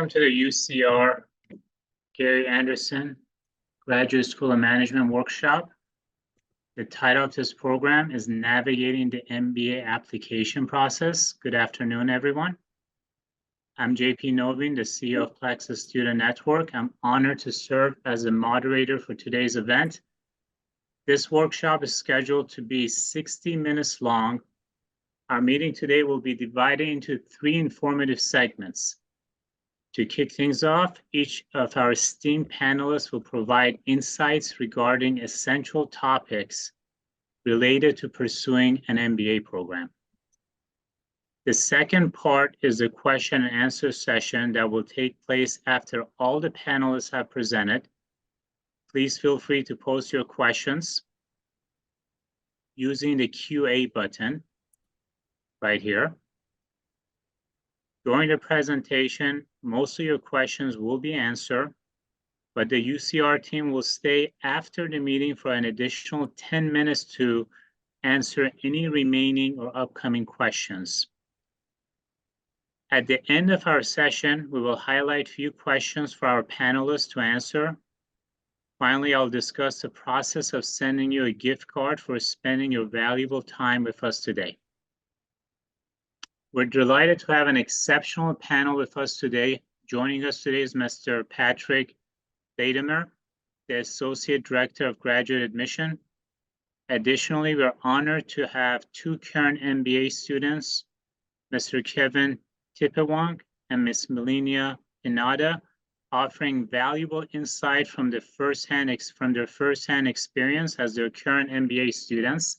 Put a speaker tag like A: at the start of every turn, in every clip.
A: Welcome to the UCR Gary Anderson Graduate School of Management Workshop. The title of this program is Navigating the MBA Application Process. Good afternoon, everyone. I'm JP Novin, the CEO of Plexuss Student Network. I'm honored to serve as the moderator for today's event. This workshop is scheduled to be 60 minutes long. Our meeting today will be divided into 3 informative segments. To kick things off, each of our esteemed panelists will provide insights regarding essential topics related to pursuing an MBA program. The second part is a question and answer session that will take place after all the panelists have presented. Please feel free to post your questions using the QA button right here. During the presentation, most of your questions will be answered, but the UCR team will stay after the meeting for an additional 10 minutes to answer any remaining or upcoming questions. At the end of our session, we will highlight a few questions for our panelists to answer. Finally, I'll discuss the process of sending you a gift card for spending your valuable time with us today. We're delighted to have an exceptional panel with us today. Joining us today is Mr. Patrick Latimer, the Associate Director of Graduate Admission. Additionally, we're honored to have 2 current MBA students, Mr. Kevin Tippewong and Ms. Melania Inada, offering valuable insight from their firsthand experience as their current MBA students.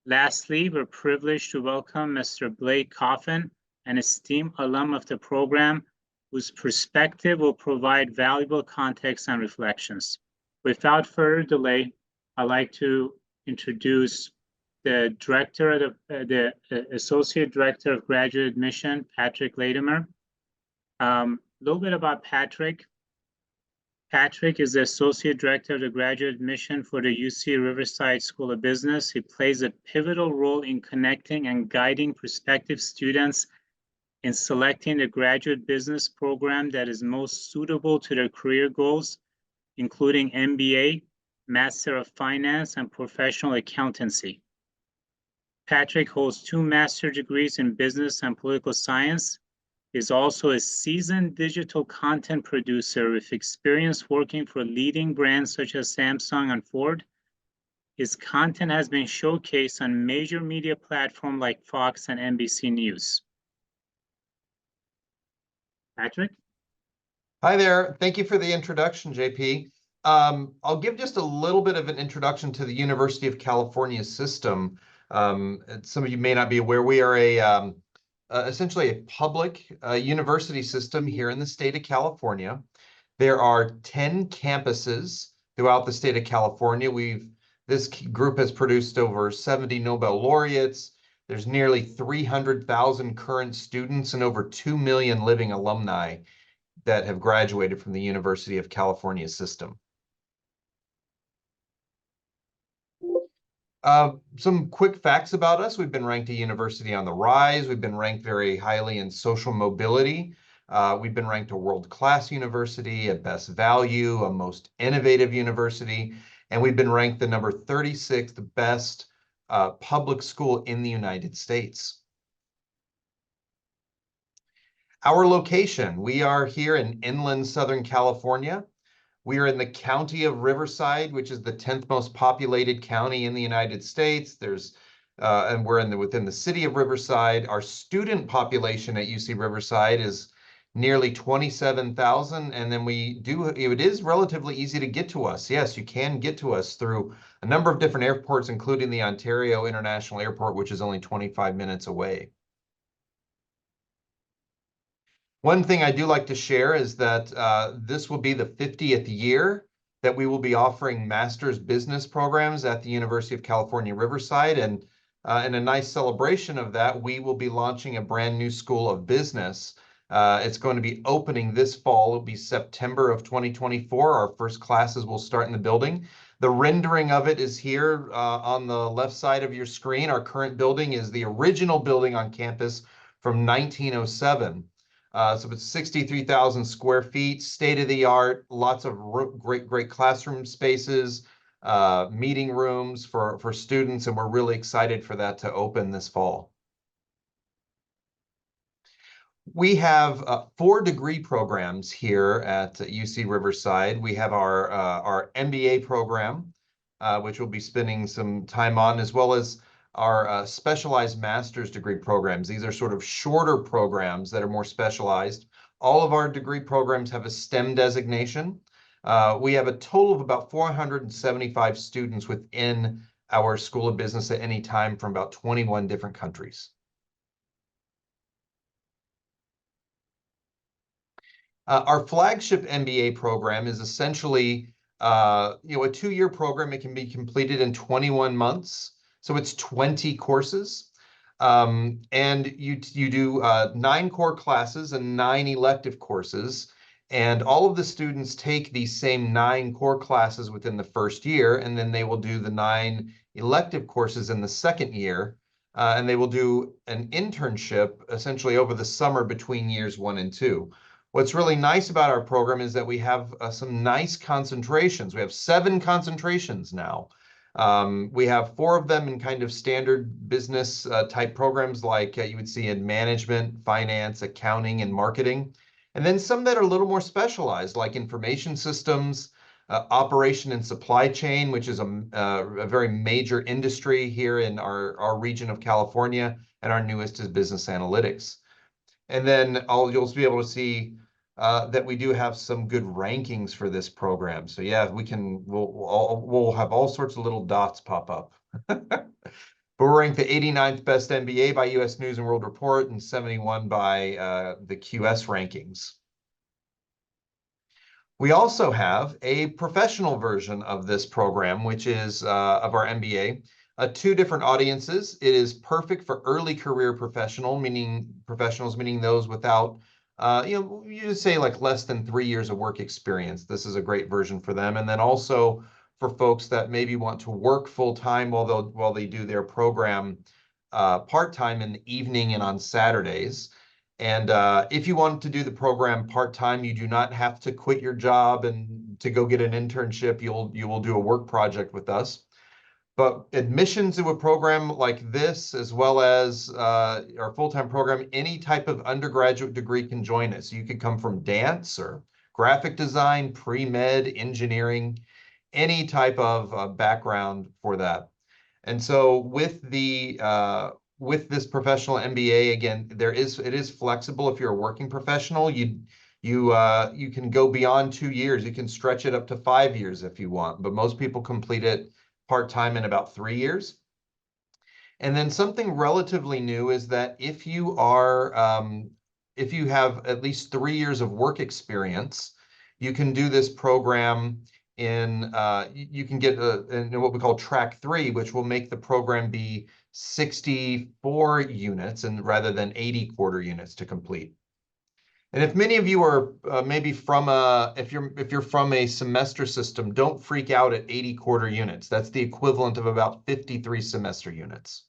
A: Lastly, we're privileged to welcome Mr. Blake Coffin, an esteemed alum of the program, whose perspective will provide valuable context and reflections. Without further delay, I'd like to introduce the Associate Director of Graduate Admission, Patrick Latimer. A little bit about Patrick. Patrick is the Associate Director of the Graduate Admission for the UC Riverside School of Business. He plays a pivotal role in connecting and guiding prospective students in selecting the graduate business program that is most suitable to their career goals, including MBA, Master of Finance, and Professional Accountancy. Patrick holds 2 master's degrees in Business and Political Science. He is also a seasoned digital content producer with experience working for leading brands such as Samsung and Ford. His content has been showcased on major media platforms like Fox and NBC News. Patrick?
B: Hi there. Thank you for the introduction, JP. I'll give just a little bit of an introduction to the University of California system. Some of you may not be aware, we are essentially a public university system here in the state of California. There are 10 campuses throughout the state of California. This group has produced over 70 Nobel laureates. There's nearly 300,000 current students and over 2 million living alumni that have graduated from the University of California system. Some quick facts about us. We've been ranked a university on the rise. We've been ranked very highly in social mobility. We've been ranked a world-class university, a best value, a most innovative university, and we've been ranked the number 36th best public school in the United States. Our location, we are here in inland Southern California. We are in the county of Riverside, which is the 10th most populated county in the United States. And we're within the city of Riverside. Our student population at UC Riverside is nearly 27,000. And then it is relatively easy to get to us. Yes, you can get to us through a number of different airports, including the Ontario International Airport, which is only 25 minutes away. One thing I do like to share is that this will be the 50th year that we will be offering master's business programs at the University of California, Riverside. And in a nice celebration of that, we will be launching a brand new school of business. It's going to be opening this fall. It'll be September of 2024. Our first classes will start in the building. The rendering of it is here on the left side of your screen. Our current building is the original building on campus from 1907. So it's 63,000 square feet, state-of-the-art, lots of great classroom spaces, meeting rooms for students, and we're really excited for that to open this fall. We have 4 degree programs here at UC Riverside. We have our MBA program, which we'll be spending some time on, as well as our specialized master's degree programs. These are sort of shorter programs that are more specialized. All of our degree programs have a STEM designation. We have a total of about 475 students within our School of Business at any time from about 21 different countries. Our flagship MBA program is essentially, a 2-year program. It can be completed in 21 months. So it's 20 courses. And you do 9 core classes and 9 elective courses. And all of the students take these same 9 core classes within the first year, and then they will do the 9 elective courses in the second year. And they will do an internship essentially over the summer between years 1 and 2. What's really nice about our program is that we have some nice concentrations. We have 7 concentrations now. We have 4 of them in kind of standard business type programs like you would see in management, finance, accounting, and marketing. And then some that are a little more specialized, like information systems, operation and supply chain, which is a very major industry here in our region of California, and our newest is business analytics. And then you'll be able to see that we do have some good rankings for this program. So yeah, we'll have all sorts of little dots pop up. But we're ranked the 89th best MBA by US News and World Report and 71 by the QS rankings. We also have a professional version of this program, which is of our MBA. 2 different audiences. It is perfect for early career professionals, meaning those without, you just say like less than 3 years of work experience. This is a great version for them. And then also for folks that maybe want to work full time while they do their program part time in the evening and on Saturdays. And if you want to do the program part time, you do not have to quit your job and to go get an internship. You will do a work project with us. But admissions to a program like this, as well as our full-time program, any type of undergraduate degree can join us. You could come from dance or graphic design, pre-med, engineering, any type of background for that. And so with this professional MBA, again, it is flexible. If you're a working professional, you can go beyond 2 years. You can stretch it up to 5 years if you want, but most people complete it part-time in about 3 years. And then something relatively new is that if you have at least 3 years of work experience, you can do this program you can get in what we call track 3, which will make the program be 64 units and rather than 80 quarter units to complete. And if many of you are maybe if you're from a semester system, don't freak out at 80 quarter units. That's the equivalent of about 53 semester units.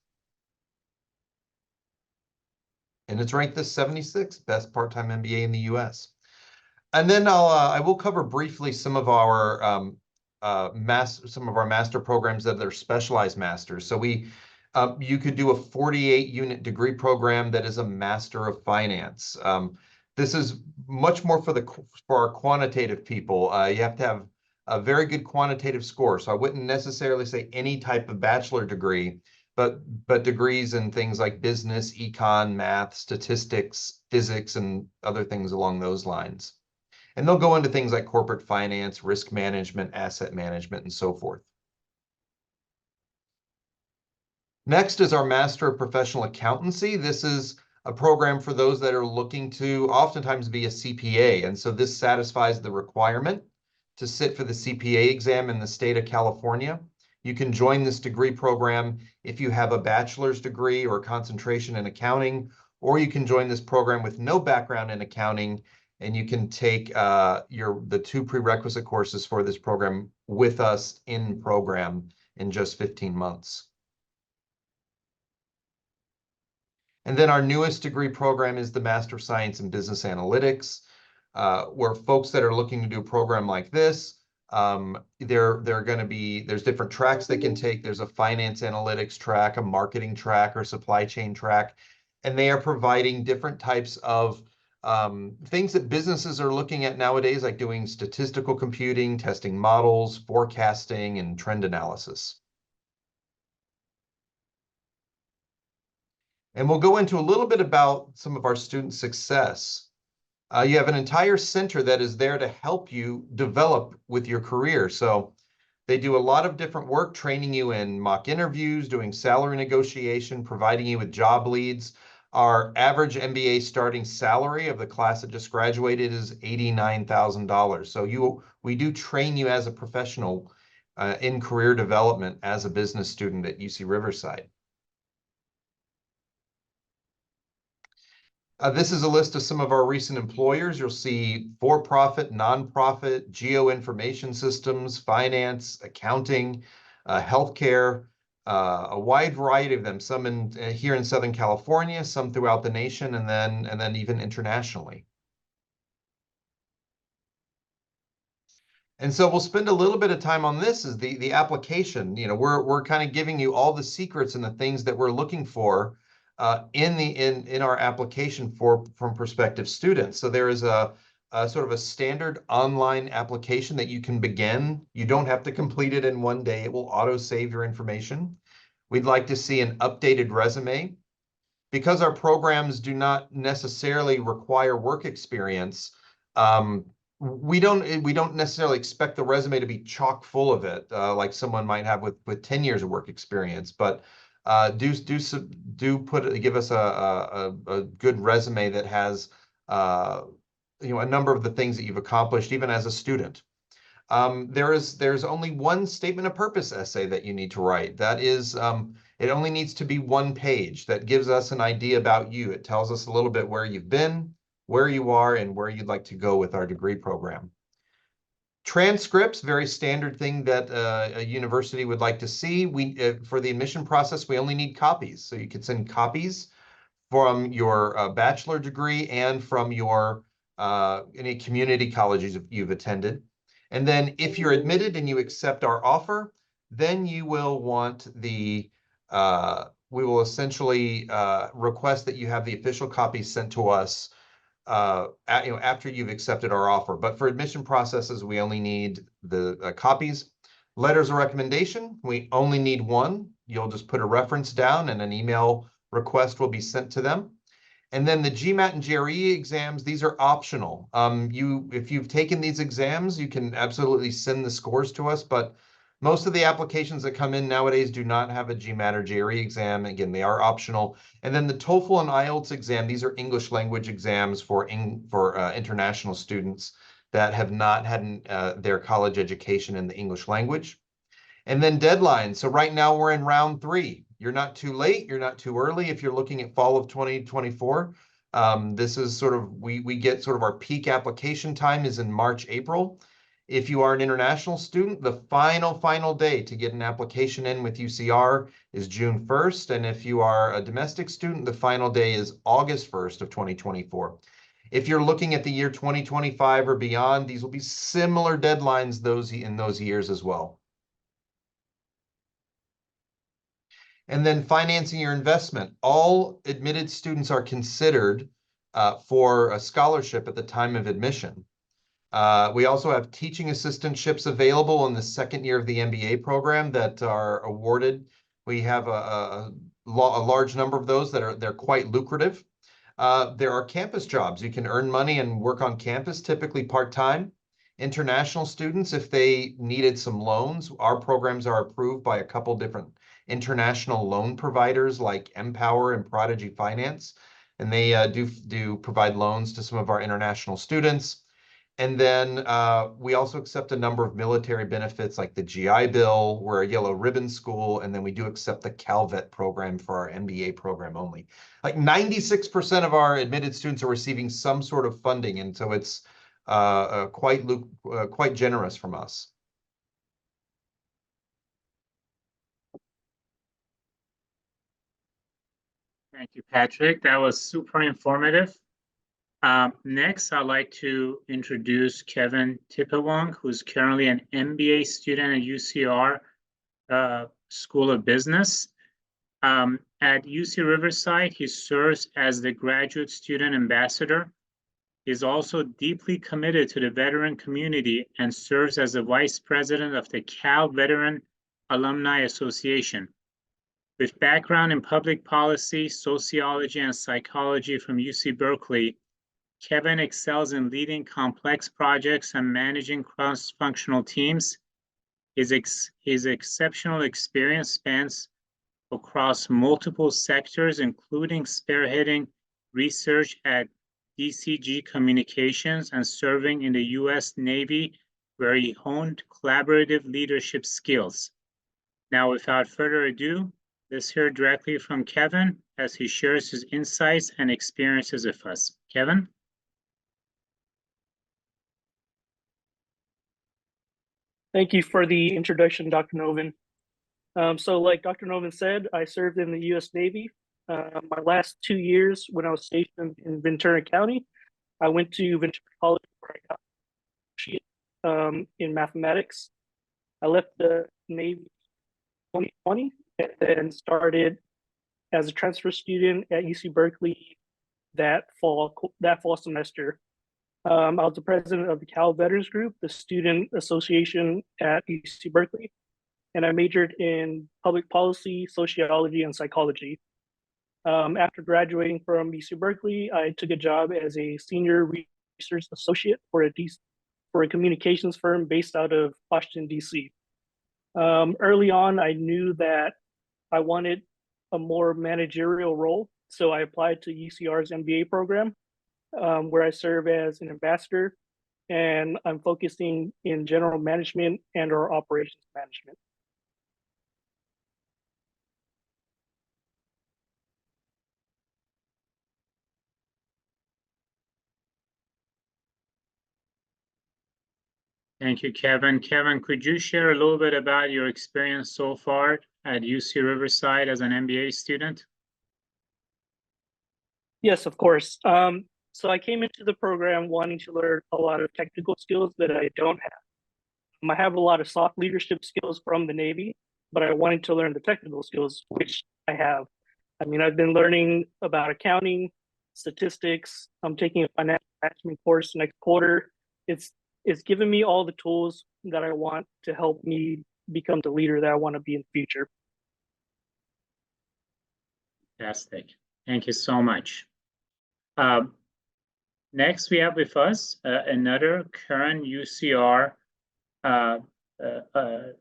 B: And it's ranked the 76th best part-time MBA in the US. And then I will cover briefly some of our master programs that are specialized masters. So you could do a 48-unit degree program that is a Master of Finance. This is much more for our quantitative people. You have to have a very good quantitative score. So I wouldn't necessarily say any type of bachelor degree, but degrees in things like business, econ, math, statistics, physics, and other things along those lines. And they'll go into things like corporate finance, risk management, asset management, and so forth. Next is our Master of Professional Accountancy. This is a program for those that are looking to oftentimes be a CPA. And so this satisfies the requirement to sit for the CPA exam in the state of California. You can join this degree program if you have a bachelor's degree or concentration in accounting, or you can join this program with no background in accounting, and you can take the 2 prerequisite courses for this program with us in program in just 15 months. And then our newest degree program is the Master of Science in Business Analytics, where folks that are looking to do a program like this, they're going to be, there's different tracks they can take. There's a finance analytics track, a marketing track, or supply chain track, and they are providing different types of things that businesses are looking at nowadays, like doing statistical computing, testing models, forecasting, and trend analysis. And we'll go into a little bit about some of our student success. You have an entire center that is there to help you develop with your career. So they do a lot of different work, training you in mock interviews, doing salary negotiation, providing you with job leads. Our average MBA starting salary of the class that just graduated is $89,000. So we do train you as a professional in career development as a business student at UC Riverside. This is a list of some of our recent employers. You'll see for-profit, nonprofit, geoinformation systems, finance, accounting, healthcare, a wide variety of them, some here in Southern California, some throughout the nation, and then even internationally. And so we'll spend a little bit of time on this, is the application. You know, we're kind of giving you all the secrets and the things that we're looking for in our application from prospective students. So there is a sort of a standard online application that you can begin. You don't have to complete it in one day. It will auto save your information. We'd like to see an updated resume. Because our programs do not necessarily require work experience, we don't necessarily expect the resume to be chock full of it, like someone might have with 10 years of work experience. But give us a good resume that has a number of the things that you've accomplished even as a student. There's only one statement of purpose essay that you need to write. That is, it only needs to be one page. That gives us an idea about you. It tells us a little bit where you've been, where you are, and where you'd like to go with our degree program. Transcripts, very standard thing that a university would like to see. For the admission process, we only need copies. So you could send copies from your bachelor degree and from your any community colleges you've attended. And then if you're admitted and you accept our offer, then you will want we will essentially request that you have the official copy sent to us after you've accepted our offer. But for admission processes, we only need the copies. Letters of recommendation, we only need one. You'll just put a reference down and an email request will be sent to them. And then the GMAT and GRE exams, these are optional. If you've taken these exams, you can absolutely send the scores to us, but most of the applications that come in nowadays do not have a GMAT or GRE exam. Again, they are optional. And then the TOEFL and IELTS exam, these are English language exams for international students that have not had their college education in the English language. And then deadlines. So right now we're in round 3. You're not too late. You're not too early. If you're looking at fall of 2024, this is sort of, we get sort of our peak application time is in March, April. If you are an international student, the final day to get an application in with UCR is June 1st. And if you are a domestic student, the final day is August 1st of 2024. If you're looking at the year 2025 or beyond, these will be similar deadlines in those years as well. And then financing your investment. All admitted students are considered for a scholarship at the time of admission. We also have teaching assistantships available in the second year of the MBA program that are awarded. We have a large number of those they're quite lucrative. There are campus jobs. You can earn money and work on campus, typically part-time. International students, if they needed some loans, our programs are approved by a couple different international loan providers like Empower and Prodigy Finance, and they do provide loans to some of our international students. And then we also accept a number of military benefits like the GI Bill. We're a yellow ribbon school, and then we do accept the CalVet program for our MBA program only. Like 96% of our admitted students are receiving some sort of funding, and so it's quite generous from us.
A: Thank you, Patrick. That was super informative. Next, I'd like to introduce Kevin Tipawong, who's currently an MBA student at UCR School of Business. At UC Riverside, he serves as the graduate student ambassador. He's also deeply committed to the veteran community and serves as the vice president of the Cal Veteran Alumni Association. With background in public policy, sociology, and psychology from UC Berkeley, Kevin excels in leading complex projects and managing cross-functional teams. His exceptional experience spans across multiple sectors, including spearheading research at DCG Communications and serving in the US Navy, where he honed collaborative leadership skills. Now, without further ado, let's hear directly from Kevin as he shares his insights and experiences with us. Kevin?
C: Thank you for the introduction, Dr. Novin. So like Dr. Novin said, I served in the U.S. Navy. My last 2 years when I was stationed in Ventura County, I went to Ventura College where I got in mathematics. I left the Navy in 2020 and then started as a transfer student at UC Berkeley that fall semester. I was the president of the Cal Veterans Group, the student association at UC Berkeley, and I majored in public policy, sociology, and psychology. After graduating from UC Berkeley, I took a job as a senior research associate for a communications firm based out of Washington, D.C. Early on, I knew that I wanted a more managerial role, so I applied to UCR's MBA program, where I serve as an ambassador, and I'm focusing in general management and or operations management.
A: Thank you, Kevin. Kevin, could you share a little bit about your experience so far at UC Riverside as an MBA student?
C: Yes, of course. So I came into the program wanting to learn a lot of technical skills that I don't have. I have a lot of soft leadership skills from the Navy, but I wanted to learn the technical skills, which I have. I mean, I've been learning about accounting, statistics. I'm taking a financial management course next quarter. It's given me all the tools that I want to help me become the leader that I want to be in the future.
A: Fantastic. Thank you so much. Next, we have with us another current UCR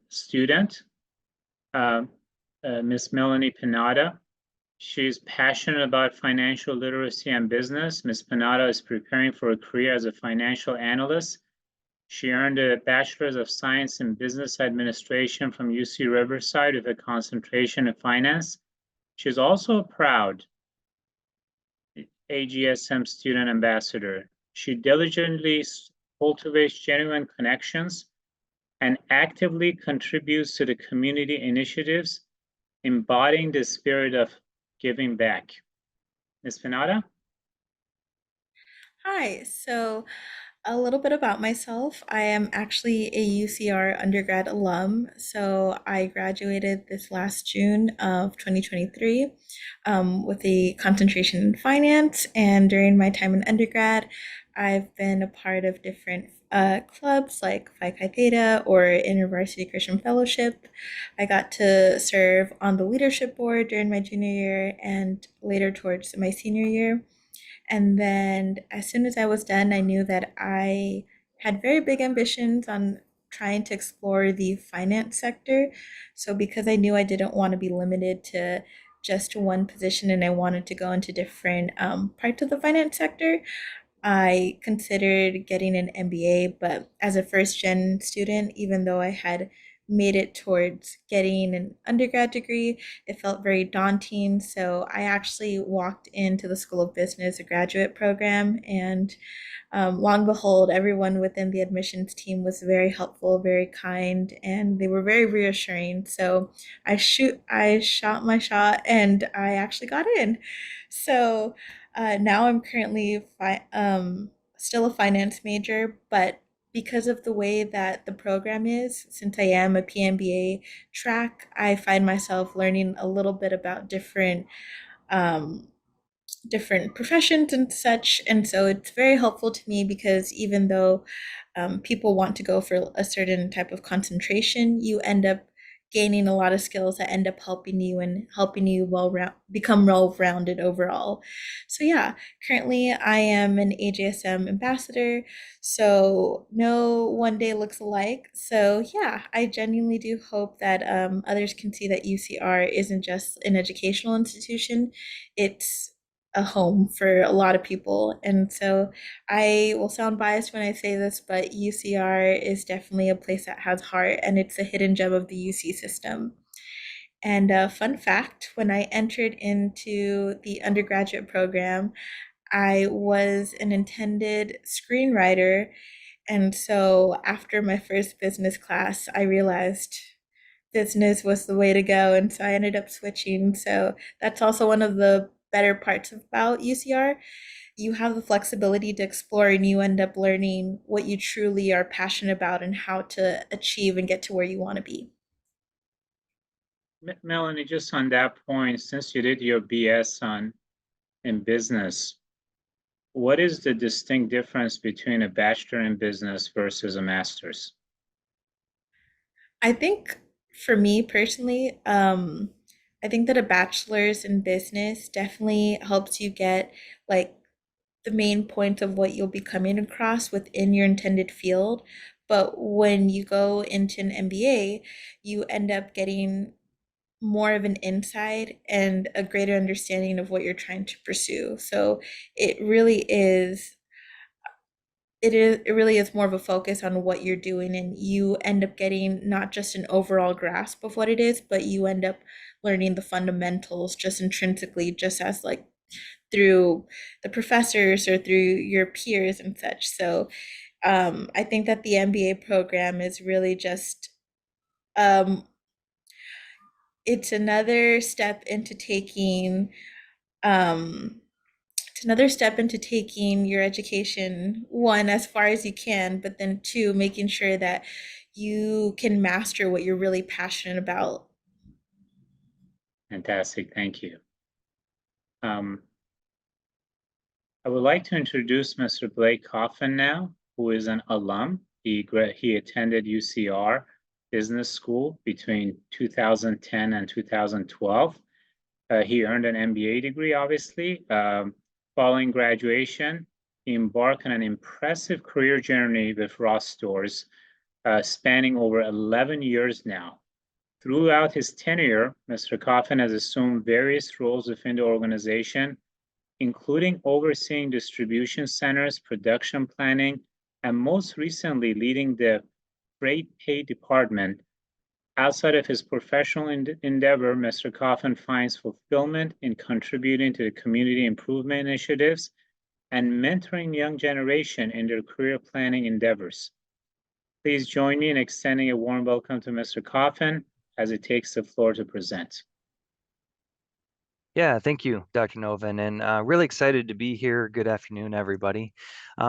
A: student, Ms. Melanie Pinata. She's passionate about financial literacy and business. Ms. Pinata is preparing for a career as a financial analyst. She earned a Bachelor's of Science in Business Administration from UC Riverside with a concentration in finance. She's also a proud AGSM student ambassador. She diligently cultivates genuine connections and actively contributes to the community initiatives, embodying the spirit of giving back. Ms. Pinata?
D: Hi, so a little bit about myself. I am actually a UCR undergrad alum. So I graduated this last June of 2023 with a concentration in finance. And during my time in undergrad, I've been a part of different clubs like Phi Chi Theta or InterVarsity Christian Fellowship. I got to serve on the leadership board during my junior year and later towards my senior year. And then as soon as I was done, I knew that I had very big ambitions on trying to explore the finance sector. So because I knew I didn't want to be limited to just one position and I wanted to go into different parts of the finance sector, I considered getting an MBA. But as a first gen student, even though I had made it towards getting an undergrad degree, it felt very daunting. So I actually walked into the School of Business, a graduate program, and lo and behold, everyone within the admissions team was very helpful, very kind, and they were very reassuring. So I shot my shot, and I actually got in. So now I'm currently still a finance major, but because of the way that the program is, since I am a PMBA track, I find myself learning a little bit about um, different professions and such. And so it's very helpful to me because even though people want to go for a certain type of concentration, you end up gaining a lot of skills that end up helping you and helping you become well-rounded overall. So yeah, currently I am an AJSM ambassador, so no one day looks alike. So yeah, I genuinely do hope that others can see that UCR isn't just an educational institution, it's a home for a lot of people. And so I will sound biased when I say this, but UCR is definitely a place that has heart, and it's a hidden gem of the UC system. And a fun fact, when I entered into the undergraduate program, I was an intended screenwriter. And so after my first business class, I realized business was the way to go. And so I ended up switching. So that's also one of the better parts about UCR. You have the flexibility to explore, and you end up learning what you truly are passionate about and how to achieve and get to where you want to be.
A: Melanie, just on that point, since you did your BS in business, what is the distinct difference between a bachelor in business versus a master's?
D: I think for me personally, I think that a bachelor's in business definitely helps you get like the main points of what you'll be coming across within your intended field. But when you go into an MBA, you end up getting more of an insight and a greater understanding of what you're trying to pursue. So it really is it really is more of a focus on what you're doing, and you end up getting not just an overall grasp of what it is, but you end up learning the fundamentals just intrinsically, just as like through the professors or through your peers and such. So I think that the MBA program is really just um, it's another step into taking um, it's another step into taking your education, one, as far as you can, but then two, making sure that you can master what you're really passionate about.
A: Fantastic, thank you. I would like to introduce Mr. Blake Coffin now, who is an alum. He attended UCR Business School between 2010 and 2012. He earned an MBA degree, obviously. Following graduation, he embarked on an impressive career journey with Ross Stores, spanning over 11 years now. Throughout his tenure, Mr. Coffin has assumed various roles within the organization, including overseeing distribution centers, production planning, and most recently leading the freight pay department. Outside of his professional endeavor, Mr. Coffin finds fulfillment in contributing to the community improvement initiatives and mentoring young generation in their career planning endeavors. Please join me in extending a warm welcome to Mr. Coffin as he takes the floor to present.
E: Yeah, thank you, Dr. Novin, and really excited to be here. Good afternoon, everybody.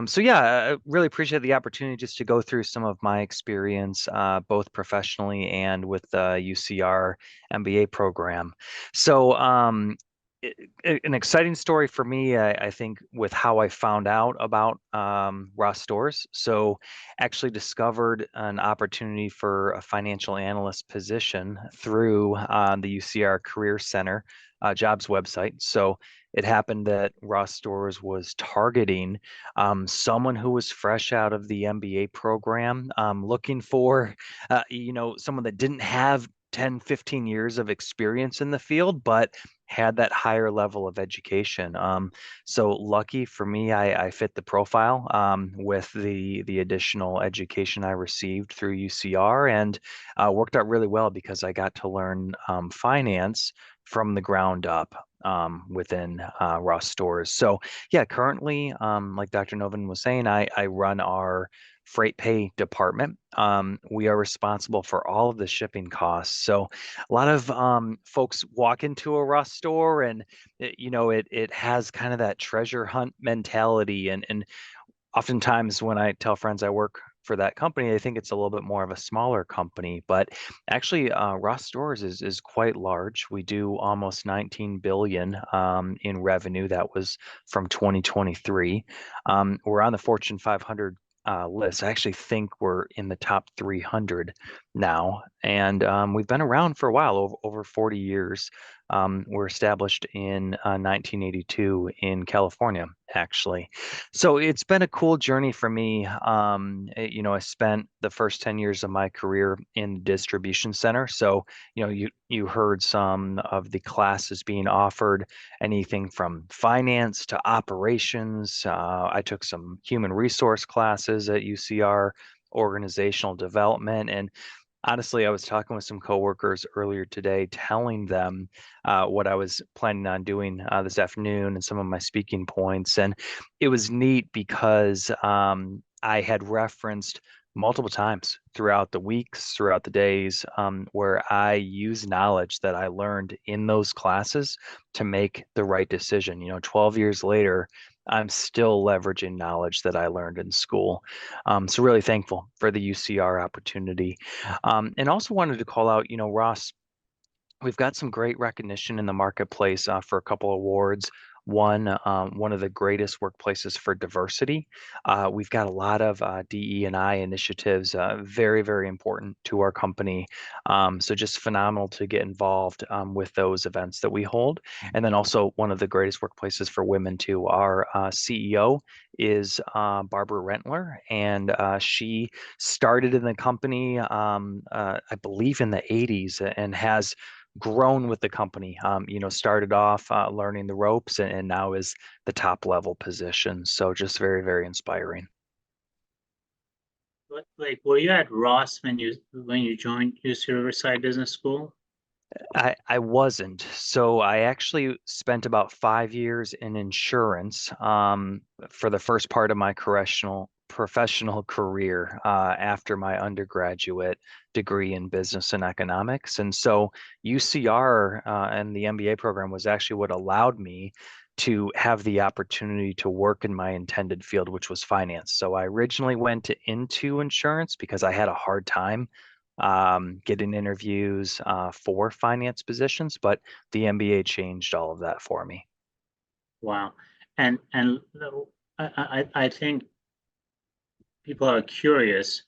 E: So yeah, I really appreciate the opportunity just to go through some of my experience, both professionally and with the UCR MBA program. So an exciting story for me, I think, with how I found out about Ross Stores. So actually discovered an opportunity for a financial analyst position through the UCR Career Center jobs website. So it happened that Ross Stores was targeting someone who was fresh out of the MBA program, looking for, someone that didn't have 10, 15 years of experience in the field, but had that higher level of education. So lucky for me, I fit the profile with the additional education I received through UCR, and worked out really well because I got to learn finance from the ground up within Ross Stores. So yeah, currently, like Dr. Novin was saying, I run our freight pay department. We are responsible for all of the shipping costs. So a lot of folks walk into a Ross store, and it has kind of that treasure hunt mentality, and oftentimes when I tell friends I work for that company, they think it's a little bit more of a smaller company, but actually, Ross Stores is quite large. We do almost 19 billion in revenue. That was from 2023. We're on the Fortune 500 list. I actually think we're in the top 300 now, and we've been around for a while, over 40 years. We're established in 1982 in California, actually. So it's been a cool journey for me. I spent the first 10 years of my career in the distribution center. So, you heard some of the classes being offered, anything from finance to operations. I took some human resource classes at UCR, organizational development, and honestly, I was talking with some coworkers earlier today, telling them what I was planning on doing this afternoon and some of my speaking points. And it was neat because I had referenced multiple times throughout the weeks, throughout the days, where I use knowledge that I learned in those classes to make the right decision. 12 years later, I'm still leveraging knowledge that I learned in school. So really thankful for the UCR opportunity. And also wanted to call out, Ross, we've got some great recognition in the marketplace for a couple awards. One of the greatest workplaces for diversity. We've got a lot of DE&I initiatives, very, very important to our company. So just phenomenal to get involved with those events that we hold. And then also one of the greatest workplaces for women too. Our CEO is Barbara Rentler, and she started in the company, I believe in the 80s, and has grown with the company. Started off learning the ropes, and now is the top level position. So just very, very inspiring.
A: Like, were you at Ross when you joined UC Riverside Business School?
E: I wasn't. So I actually spent about 5 years in insurance for the first part of my professional career after my undergraduate degree in business and economics. And so UCR and the MBA program was actually what allowed me to have the opportunity to work in my intended field, which was finance. So I originally went into insurance because I had a hard time getting interviews for finance positions, but the MBA changed all of that for me.
A: Wow. And I think people are curious.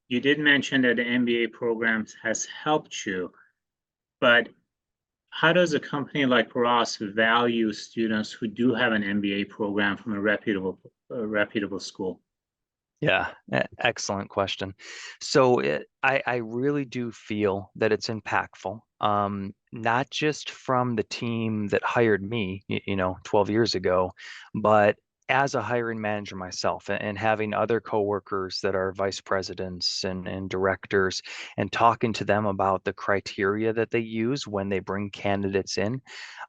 A: You did mention that the MBA program has helped you, but how does a company like Ross value students who do have an MBA program from a reputable school?
E: Yeah, excellent question. So I really do feel that it's impactful, not just from the team that hired me, 12 years ago, but as a hiring manager myself, and having other coworkers that are vice presidents and directors, and talking to them about the criteria that they use when they bring candidates in.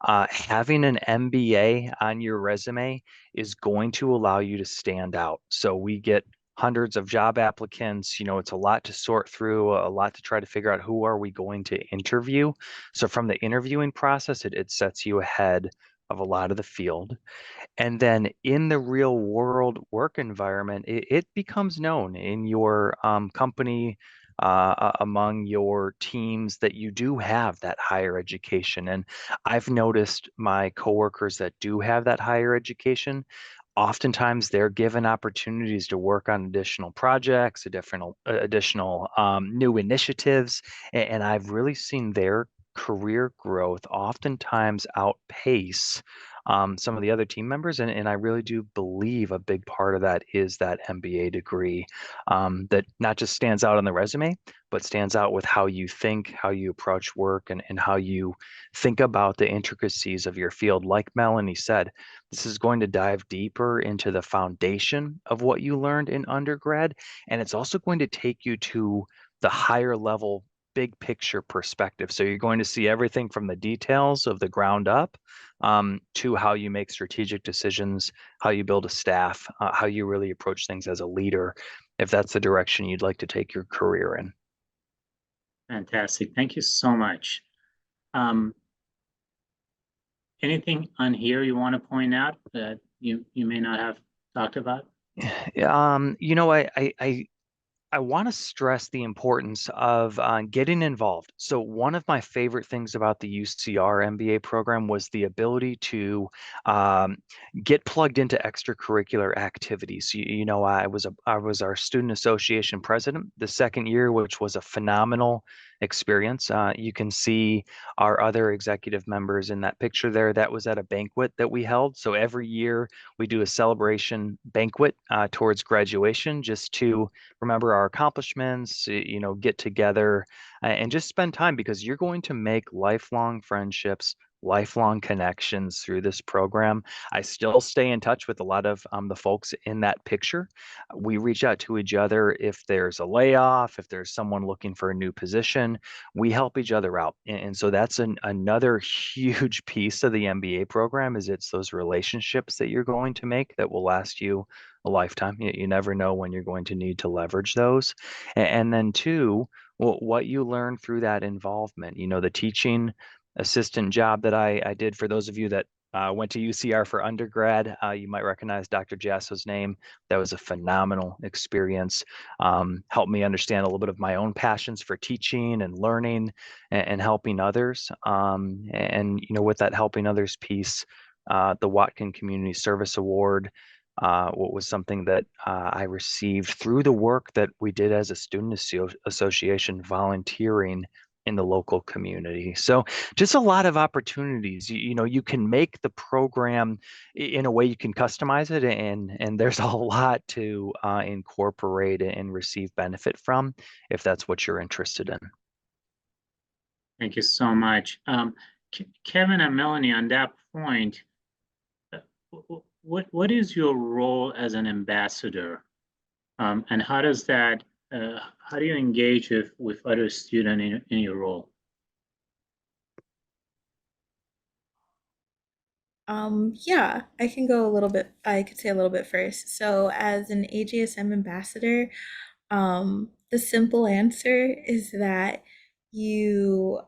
E: Having an MBA on your resume is going to allow you to stand out. So we get hundreds of job applicants. It's a lot to sort through, a lot to try to figure out who are we going to interview. So from the interviewing process, it sets you ahead of a lot of the field. And then in the real world work environment, it becomes known in your company, among your teams, that you do have that higher education. And I've noticed my coworkers that do have that higher education, oftentimes they're given opportunities to work on additional projects, additional new initiatives, and I've really seen their career growth oftentimes outpace some of the other team members. And I really do believe a big part of that is that MBA degree that not just stands out on the resume, but stands out with how you think, how you approach work, and how you think about the intricacies of your field. Like Melanie said, this is going to dive deeper into the foundation of what you learned in undergrad, and it's also going to take you to the higher level big picture perspective. So you're going to see everything from the details of the ground up to how you make strategic decisions, how you build a staff, how you really approach things as a leader, if that's the direction you'd like to take your career in.
A: Fantastic. Thank you so much. Anything on here you want to point out that you may not have talked about?
E: I want to stress the importance of getting involved. So one of my favorite things about the UCR MBA program was the ability to get plugged into extracurricular activities. I was our student association president the second year, which was a phenomenal experience. You can see our other executive members in that picture there. That was at a banquet that we held. So every year we do a celebration banquet towards graduation, just to remember our accomplishments, get together and just spend time, because you're going to make lifelong friendships, lifelong connections through this program. I still stay in touch with a lot of the folks in that picture. We reach out to each other if there's a layoff, if there's someone looking for a new position. We help each other out. And so that's another huge piece of the MBA program, is it's those relationships that you're going to make that will last you a lifetime. You never know when you're going to need to leverage those. And then two, what you learn through that involvement, the teaching assistant job that I did. For those of you that went to UCR for undergrad, you might recognize Dr. Jasso's name. That was a phenomenal experience. Helped me understand a little bit of my own passions for teaching and learning and helping others. With that helping others piece, the Watkin Community Service Award, what was something that I received through the work that we did as a student association, volunteering in the local community. So just a lot of opportunities. You can make the program in a way you can customize it, and there's a lot to incorporate and receive benefit from if that's what you're interested in.
A: Thank you so much. Kevin and Melanie, on that point, what is your role as an ambassador, and how does that how do you engage with other students in your role?
D: Yeah, I can go a little bit. I could say a little bit first. So, as an AJSM ambassador, the simple answer is that you,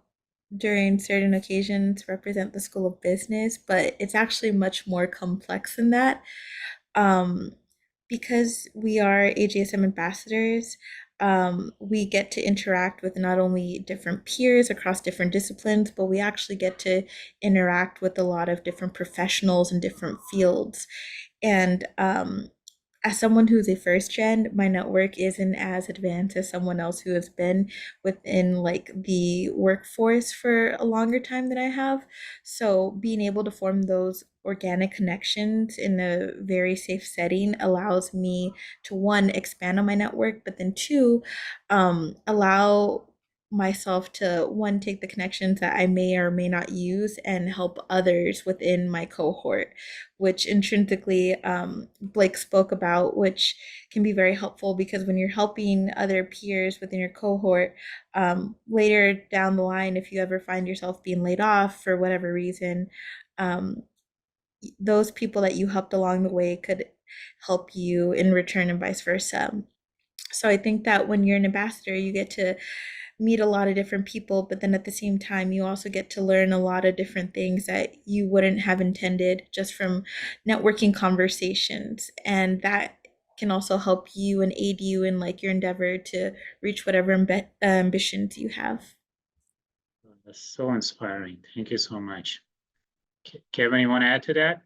D: during certain occasions, represent the School of Business, but it's actually much more complex than that. Um, because we are AJSM ambassadors, we get to interact with not only different peers across different disciplines, but we actually get to interact with a lot of different professionals in different fields. And as someone who's a first gen, my network isn't as advanced as someone else who has been within like the workforce for a longer time than I have. So being able to form those organic connections in a very safe setting allows me to, one, expand on my network, but then two, allow myself to, one, take the connections that I may or may not use and help others within my cohort, which intrinsically Blake spoke about, which can be very helpful because when you're helping other peers within your cohort, later down the line, if you ever find yourself being laid off for whatever reason, those people that you helped along the way could help you in return and vice versa. So I think that when you're an ambassador, you get to meet a lot of different people, but then at the same time, you also get to learn a lot of different things that you wouldn't have intended just from networking conversations. And that can also help you and aid you in like your endeavor to reach whatever ambitions you have.
A: That's so inspiring. Thank you so much. Kevin, you want to add to that?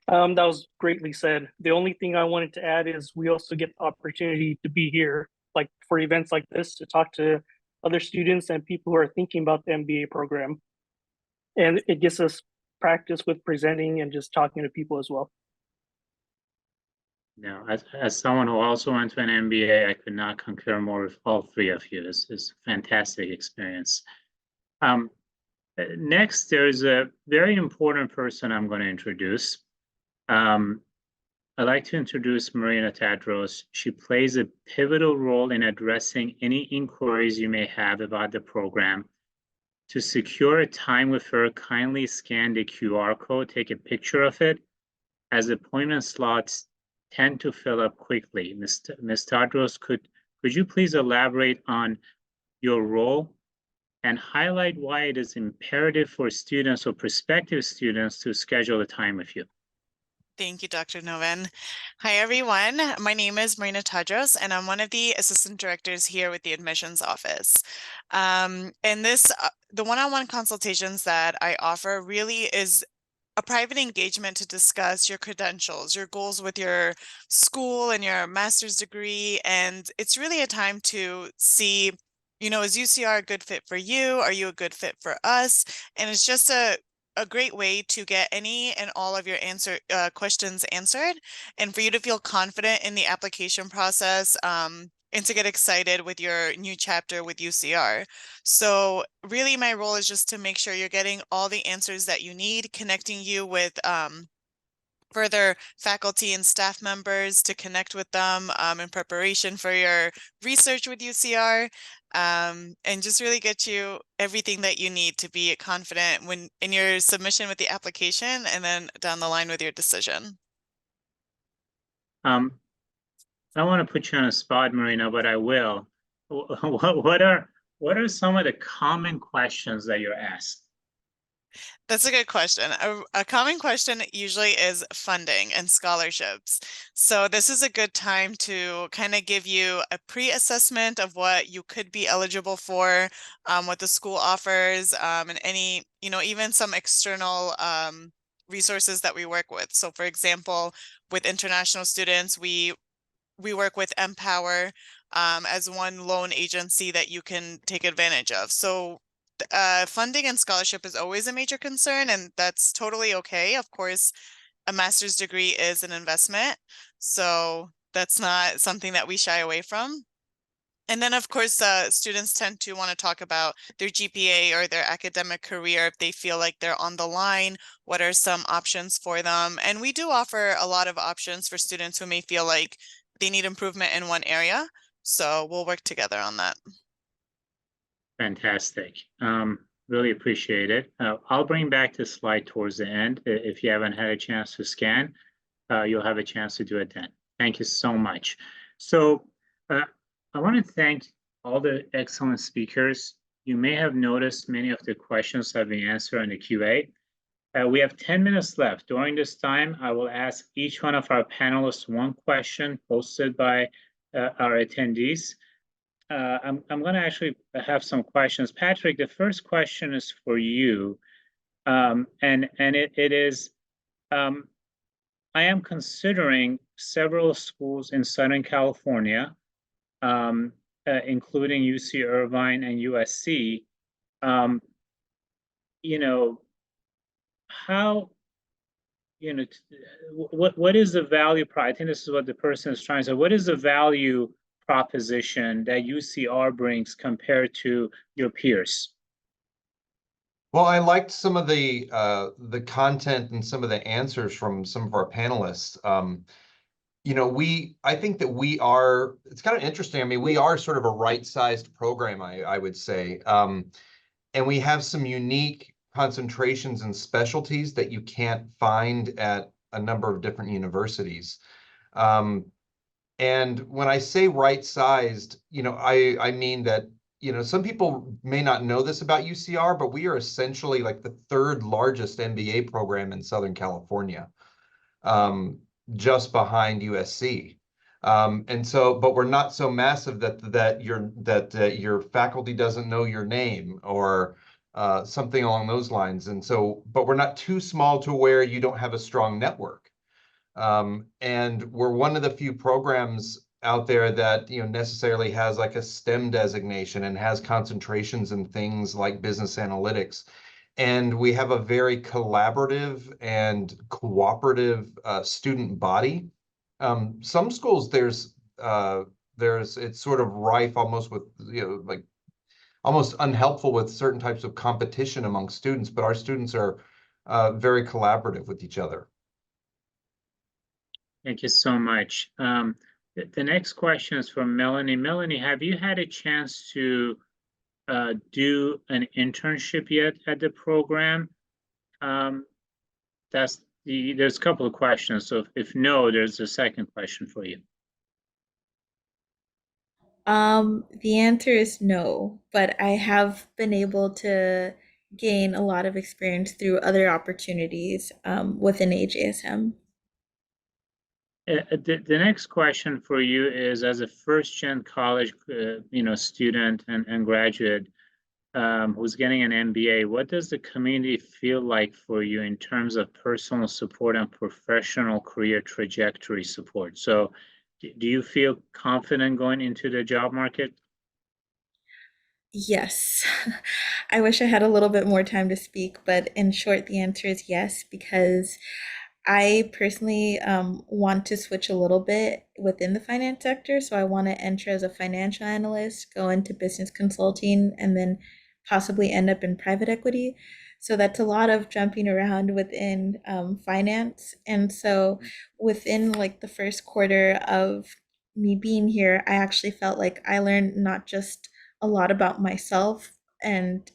C: That was greatly said. The only thing I wanted to add is we also get the opportunity to be here, like for events like this, to talk to other students and people who are thinking about the MBA program. And it gives us practice with presenting and just talking to people as well.
A: No, as someone who also went to an MBA, I could not concur more with all three of you. This is a fantastic experience. Next, there's a very important person I'm going to introduce. I'd like to introduce Marina Tadros. She plays a pivotal role in addressing any inquiries you may have about the program. To secure a time with her, kindly scan the QR code, take a picture of it, as appointment slots tend to fill up quickly. Ms. Tadros, could you please elaborate on your role and highlight why it is imperative for students or prospective students to schedule a time with you?
F: Thank you, Dr. Novin. Hi, everyone. My name is Marina Tadros, and I'm one of the assistant directors here with the admissions office. And the one-on-one consultations that I offer really is a private engagement to discuss your credentials, your goals with your school and your master's degree. And it's really a time to see, is UCR a good fit for you? Are you a good fit for us? And it's just a great way to get any and all of your questions answered, and for you to feel confident in the application process, and to get excited with your new chapter with UCR. So really my role is just to make sure you're getting all the answers that you need, connecting you with further faculty and staff members to connect with them in preparation for your research with UCR, and just really get you everything that you need to be confident when in your submission with the application and then down the line with your decision.
A: I don't want to put you on a spot, Marina, but I will. What are some of the common questions that you're asked?
F: That's a good question. A common question usually is funding and scholarships. So this is a good time to kind of give you a pre-assessment of what you could be eligible for, what the school offers, and any, even some external resources that we work with. So for example, with international students, we work with Empower as one loan agency that you can take advantage of. So funding and scholarship is always a major concern, and that's totally okay. Of course, a master's degree is an investment, so that's not something that we shy away from. And then, of course, students tend to want to talk about their GPA or their academic career if they feel like they're on the line. What are some options for them? And we do offer a lot of options for students who may feel like they need improvement in one area. So we'll work together on that.
A: Fantastic. Really appreciate it. I'll bring back the slide towards the end. If you haven't had a chance to scan, you'll have a chance to do it then. Thank you so much. So I want to thank all the excellent speakers. You may have noticed many of the questions have been answered in the QA. We have 10 minutes left. During this time, I will ask each one of our panelists one question posted by our attendees. I'm going to actually have some questions. Patrick, the first question is for you. And it is, I am considering several schools in Southern California, including UC Irvine and USC. How, what is the value? I think this is what the person is trying to say. What is the value proposition that UCR brings compared to your peers?
B: Well, I liked some of the content and some of the answers from some of our panelists. I think that it's kind of interesting. I mean, we are sort of a right-sized program, I would say. And we have some unique concentrations and specialties that you can't find at a number of different universities. And when I say right-sized, I mean that, some people may not know this about UCR, but we are essentially like the third largest MBA program in Southern California, just behind USC. But we're not so massive that your faculty doesn't know your name or something along those lines. But we're not too small to where you don't have a strong network. And we're one of the few programs out there that necessarily has like a STEM designation and has concentrations in things like business analytics. and we have a very collaborative and cooperative student body. Some schools it's sort of rife almost with, like almost unhelpful with certain types of competition among students, but our students are very collaborative with each other.
A: Thank you so much. The next question is from Melanie. Melanie, have you had a chance to do an internship yet at the program? There's a couple of questions. So if no, there's a second question for you.
D: The answer is no, but I have been able to gain a lot of experience through other opportunities within AJSM.
A: The next question for you is, as a first-gen college, student and graduate who's getting an MBA, what does the community feel like for you in terms of personal support and professional career trajectory support? So, do you feel confident going into the job market?
D: Yes. I wish I had a little bit more time to speak, but in short, the answer is yes, because I personally want to switch a little bit within the finance sector. So I want to enter as a financial analyst, go into business consulting, and then possibly end up in private equity. So that's a lot of jumping around within finance. And so within like the first quarter of me being here, I actually felt like I learned not just a lot about myself and,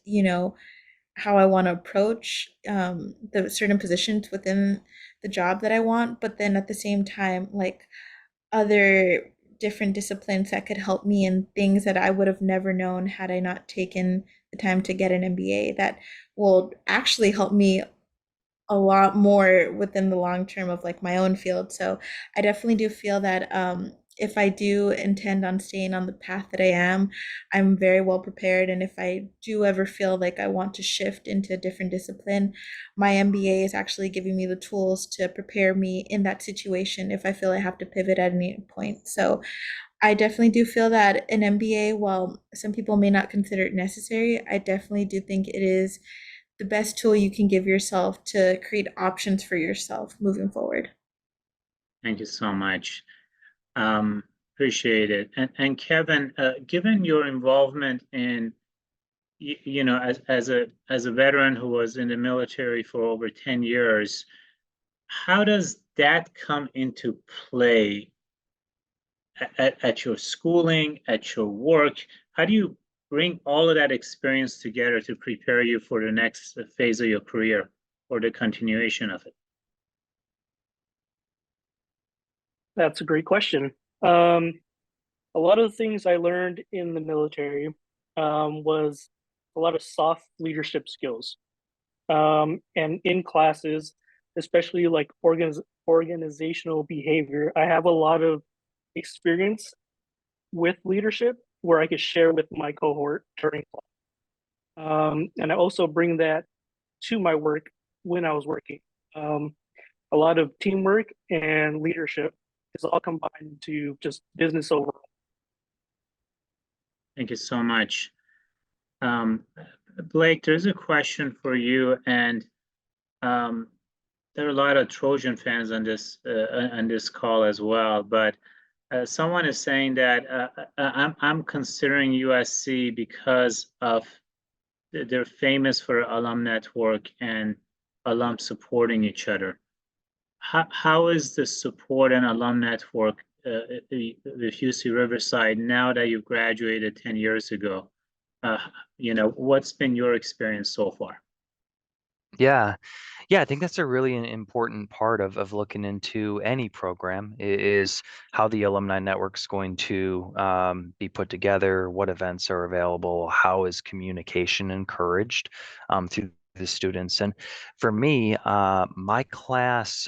D: how I want to approach the certain positions within the job that I want, but then at the same time, like other different disciplines that could help me in things that I would have never known had I not taken the time to get an MBA that will actually help me a lot more within the long term of like my own field. So I definitely do feel that if I do intend on staying on the path that I am, I'm very well prepared. And if I do ever feel like I want to shift into a different discipline, my MBA is actually giving me the tools to prepare me in that situation if I feel I have to pivot at any point. So I definitely do feel that an MBA, while some people may not consider it necessary, I definitely do think it is the best tool you can give yourself to create options for yourself moving forward.
A: Thank you so much. Appreciate it. And Kevin, given your involvement in, as a veteran who was in the military for over 10 years, how does that come into play at your schooling, at your work? How do you bring all of that experience together to prepare you for the next phase of your career or the continuation of it?
C: That's a great question. A lot of the things I learned in the military was a lot of soft leadership skills. And in classes, especially like organizational behavior, I have a lot of experience with leadership where I could share with my cohort during class. And I also bring that to my work when I was working. A lot of teamwork and leadership is all combined into just business overall.
A: Thank you so much. Blake, there's a question for you, and there are a lot of Trojan fans on this call as well. But someone is saying that I'm considering USC because of they're famous for alum network and alum supporting each other. How is the support and alum network with UC Riverside now that you've graduated 10 years ago? What's been your experience so far?
E: Yeah. I think that's a really important part of looking into any program is how the alumni network's going to be put together, what events are available, how is communication encouraged through the students. And for me, my class,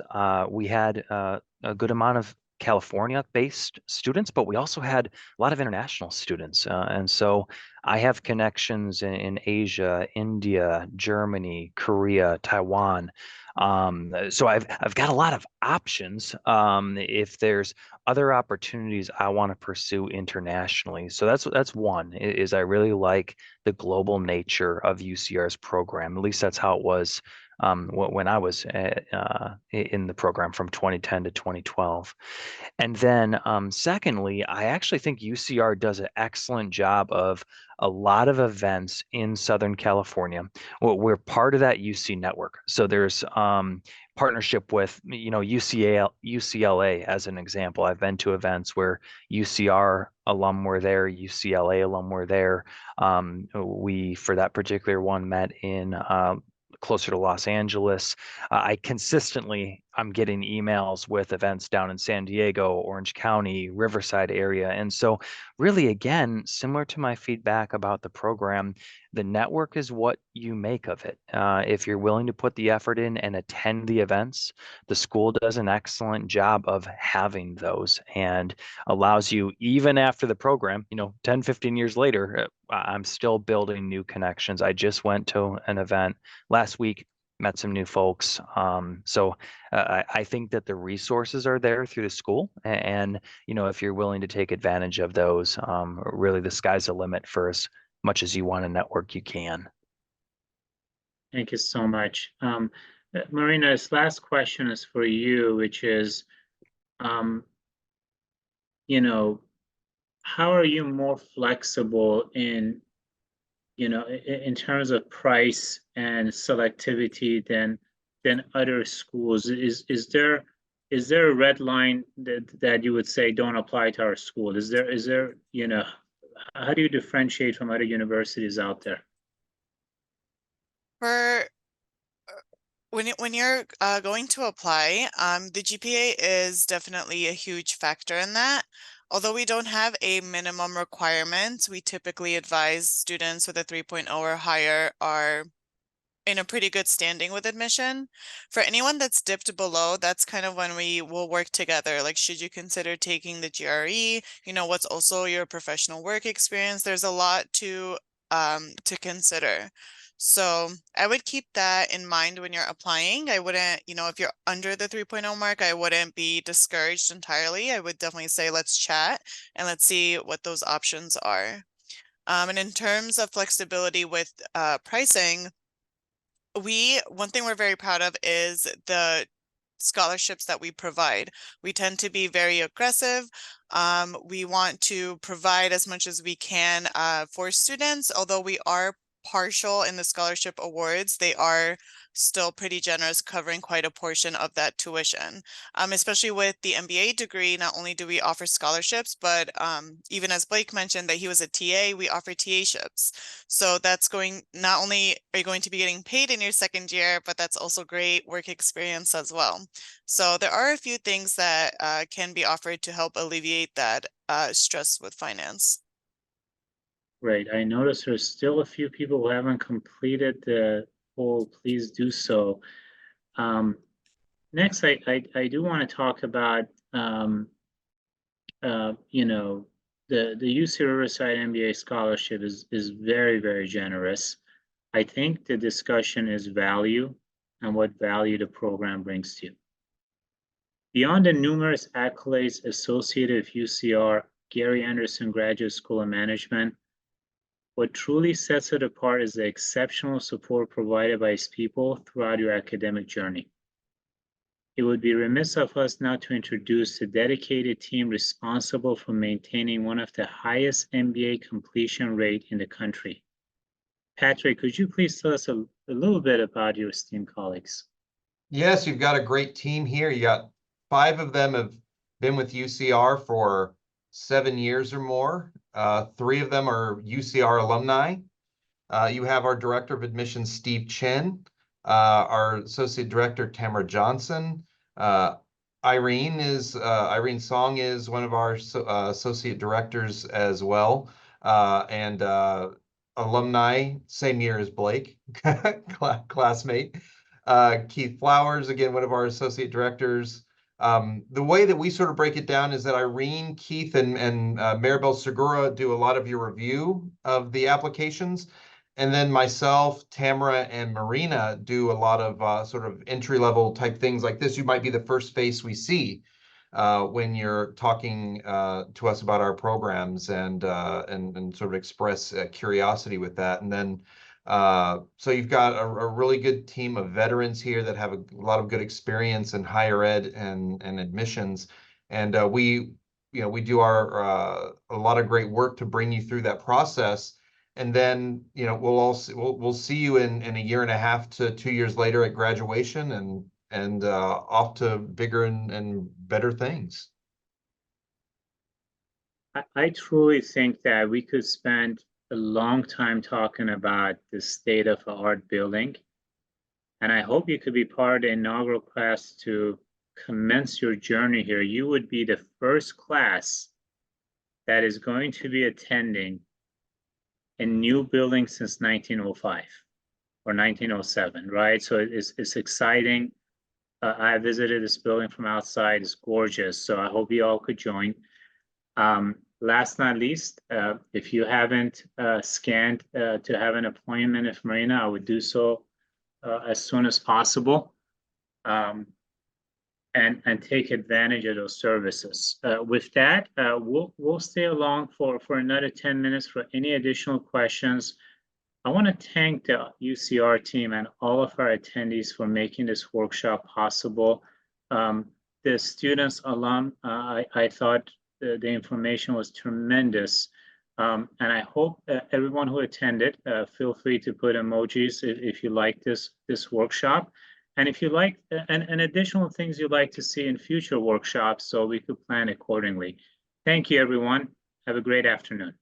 E: we had a good amount of California-based students, but we also had a lot of international students. And so I have connections in Asia, India, Germany, Korea, Taiwan. So I've got a lot of options if there's other opportunities I want to pursue internationally. So that's one, is I really like the global nature of UCR's program. At least that's how it was when I was in the program from 2010 to 2012. And then secondly, I actually think UCR does an excellent job of a lot of events in Southern California. Well, we're part of that UC network. So there's partnership with, UCLA as an example. I've been to events where UCR alum were there, UCLA alum were there. We, for that particular one, met in closer to Los Angeles. I'm getting emails with events down in San Diego, Orange County, Riverside area. And so really, again, similar to my feedback about the program, the network is what you make of it. If you're willing to put the effort in and attend the events, the school does an excellent job of having those and allows you, even after the program, 10, 15 years later, I'm still building new connections. I just went to an event last week, met some new folks. So I think that the resources are there through the school, and if you're willing to take advantage of those, really the sky's the limit for as much as you want to network, you can.
A: Thank you so much. Marina, this last question is for you, which is, how are you more flexible in terms of price and selectivity than other schools? Is there a red line that you would say don't apply to our school? Is there how do you differentiate from other universities out there?
F: For when you're going to apply, the GPA is definitely a huge factor in that. Although we don't have a minimum requirement, we typically advise students with a 3.0 or higher are in a pretty good standing with admission. For anyone that's dipped below, that's kind of when we will work together. Like, should you consider taking the GRE? What's also your professional work experience? There's a lot to consider. So I would keep that in mind when you're applying. I wouldn't, if you're under the 3.0 mark, I wouldn't be discouraged entirely. I would definitely say, let's chat and let's see what those options are. And in terms of flexibility with pricing, one thing we're very proud of is the scholarships that we provide. We tend to be very aggressive. We want to provide as much as we can for students, although we are partial in the scholarship awards. They are still pretty generous, covering quite a portion of that tuition. Especially with the MBA degree, not only do we offer scholarships, but even as Blake mentioned that he was a TA, we offer TA-ships. So that's not only are you going to be getting paid in your second year, but that's also great work experience as well. So there are a few things that can be offered to help alleviate that stress with finance.
A: Great. I notice there's still a few people who haven't completed the poll. Please do so. Next, I do want to talk about the UC Riverside MBA scholarship is very, very generous. I think the discussion is value and what value the program brings to you. Beyond the numerous accolades associated with UCR, Gary Anderson Graduate School of Management, what truly sets it apart is the exceptional support provided by its people throughout your academic journey. It would be remiss of us not to introduce the dedicated team responsible for maintaining one of the highest MBA completion rate in the country. Patrick, could you please tell us a little bit about your esteemed colleagues?
B: Yes, you've got a great team here. You got 5 of them have been with UCR for 7 years or more. 3 of them are UCR alumni. You have our Director of Admissions, Steve Chin, our Associate Director, Tamara Johnson. Irene Song is one of our Associate Directors as well. And alumni, same year as Blake, classmate. Keith Flowers, again, one of our Associate Directors. The way that we sort of break it down is that Irene, Keith, and Maribel Segura do a lot of your review of the applications. And then myself, Tamara, and Marina do a lot of sort of entry-level type things like this. You might be the first face we see when you're talking to us about our programs and sort of express curiosity with that. And then so you've got a really good team of veterans here that have a lot of good experience in higher ed and admissions. And we do our a lot of great work to bring you through that process. And then, we'll see you in a year and a half to 2 years later at graduation and off to bigger and better things.
A: I truly think that we could spend a long time talking about the state of the art building. And I hope you could be part of the inaugural class to commence your journey here. You would be the first class that is going to be attending a new building since 1905 or 1907, right? So it's exciting. I visited this building from outside. It's gorgeous. So I hope you all could join. Last not least, if you haven't scanned to have an appointment with Marina, I would do so as soon as possible and take advantage of those services. With that, we'll stay along for another 10 minutes for any additional questions. I want to thank the UCR team and all of our attendees for making this workshop possible. The students, alum, I thought the information was tremendous. And I hope everyone who attended, feel free to put emojis if you like this workshop. And if you like, and additional things you'd like to see in future workshops so we could plan accordingly. Thank you, everyone. Have a great afternoon.